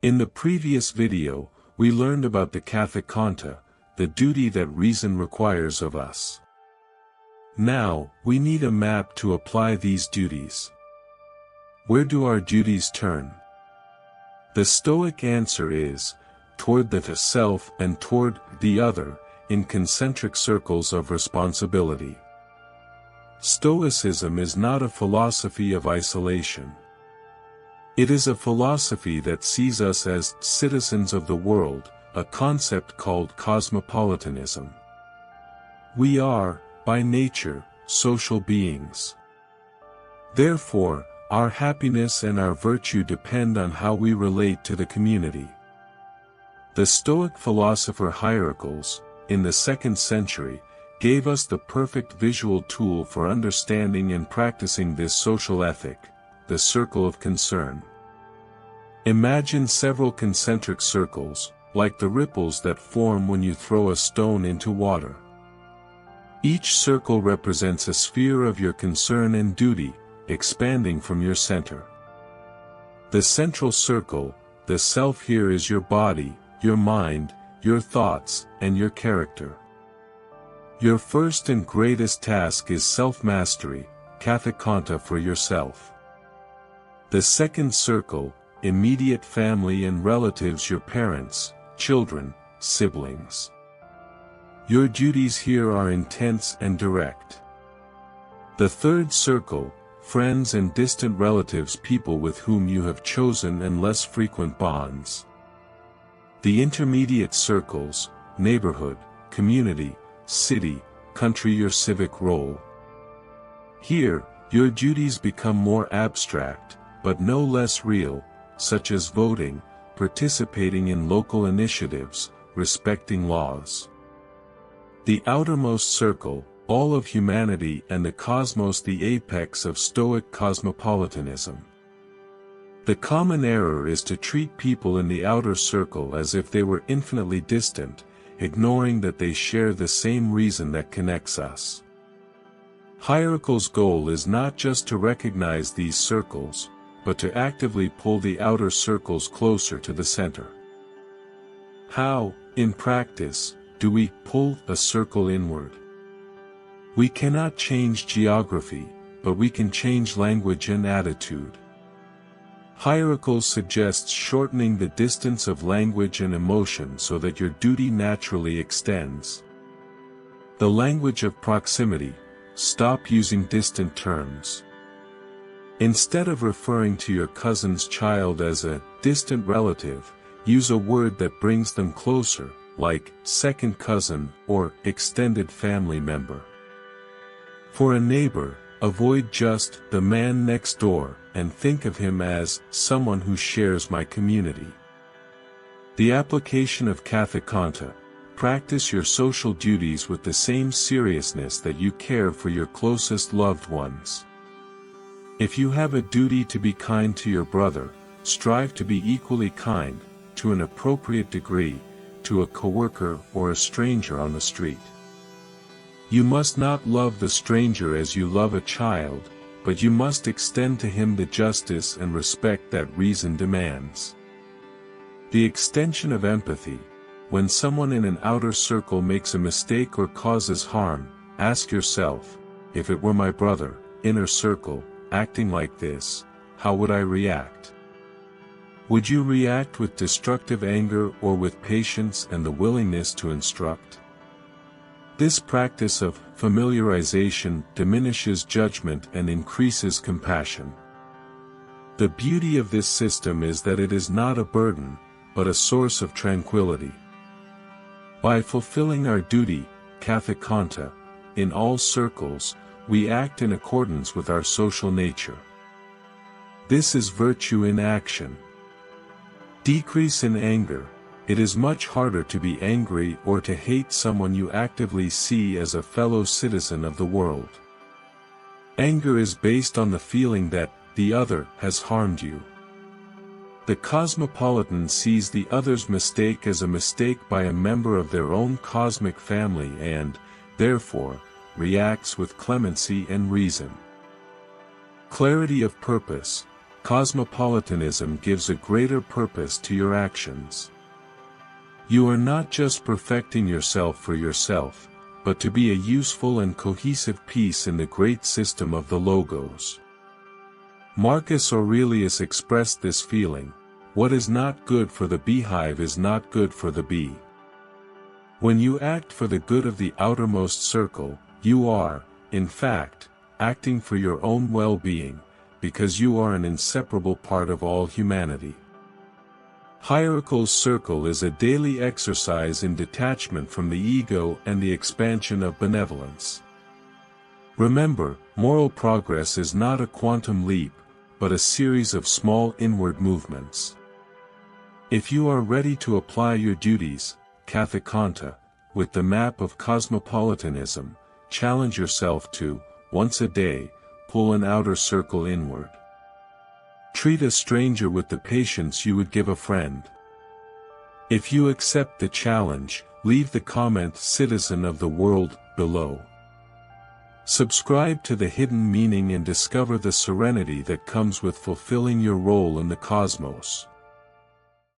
In the previous video, we learned about the Kathēkonta, the duty that reason requires of us. Now, we need a map to apply these duties. Where do our duties turn? The Stoic answer is, toward the self and toward the other, in concentric circles of responsibility. Stoicism is not a philosophy of isolation. It is a philosophy that sees us as citizens of the world, a concept called Cosmopolitanism. We are, by nature, social beings. Therefore, our happiness and our virtue depend on how we relate to the community. The Stoic philosopher Hierocles, in the 2nd century, gave us the perfect visual tool for understanding and practicing this social ethic, the circle of concern. Imagine several concentric circles, like the ripples that form when you throw a stone into water. Each circle represents a sphere of your concern and duty, expanding from your center. The central circle, the self here, is your body, your mind, your thoughts, and your character. Your first and greatest task is self-mastery, Kathēkonta, for yourself. The second circle, immediate family and relatives, your parents, children, siblings. Your duties here are intense and direct. The third circle, friends and distant relatives, people with whom you have chosen and less frequent bonds. The intermediate circles, neighborhood, community, city, country, your civic role. Here, your duties become more abstract, but no less real, such as voting, participating in local initiatives, respecting laws. The outermost circle, all of humanity, and the cosmos, the apex of Stoic cosmopolitanism. The common error is to treat people in the outer circle as if they were infinitely distant, ignoring that they share the same reason that connects us. Hierocles' goal is not just to recognize these circles, but to actively pull the outer circles closer to the center. How, in practice, do we pull a circle inward? We cannot change geography, but we can change language and attitude. Hierocles suggests shortening the distance of language and emotion so that your duty naturally extends. The language of proximity, stop using distant terms. Instead of referring to your cousin's child as a distant relative, use a word that brings them closer, like second cousin or extended family member. For a neighbor, avoid just the man next door, and think of him as someone who shares my community. The application of Kathēkonta: practice your social duties with the same seriousness that you care for your closest loved ones. If you have a duty to be kind to your brother, strive to be equally kind, to an appropriate degree, to a coworker or a stranger on the street. You must not love the stranger as you love a child, but you must extend to him the justice and respect that reason demands. The extension of empathy: when someone in an outer circle makes a mistake or causes harm, ask yourself, if it were my brother, inner circle, acting like this, how would I react? Would you react with destructive anger or with patience and the willingness to instruct? This practice of familiarization diminishes judgment and increases compassion. The beauty of this system is that it is not a burden, but a source of tranquility. By fulfilling our duty, Kathēkonta, in all circles, we act in accordance with our social nature. This is virtue in action. Decrease in anger. It is much harder to be angry or to hate someone you actively see as a fellow citizen of the world. Anger is based on the feeling that the other has harmed you. The cosmopolitan sees the other's mistake as a mistake by a member of their own cosmic family and, therefore, reacts with clemency and reason. Clarity of purpose. Cosmopolitanism gives a greater purpose to your actions. You are not just perfecting yourself for yourself, but to be a useful and cohesive piece in the great system of the Logos. Marcus Aurelius expressed this feeling: what is not good for the beehive is not good for the bee. When you act for the good of the outermost circle, you are, in fact, acting for your own well-being, because you are an inseparable part of all humanity. Hierocles' circle is a daily exercise in detachment from the ego and the expansion of benevolence. Remember, moral progress is not a quantum leap, but a series of small inward movements. If you are ready to apply your duties, Kathēkonta, with the map of cosmopolitanism, challenge yourself to, once a day, pull an outer circle inward. Treat a stranger with the patience you would give a friend. If you accept the challenge, leave the comment "Citizen of the World" below. Subscribe to The Hidden Meaning and discover the serenity that comes with fulfilling your role in the cosmos.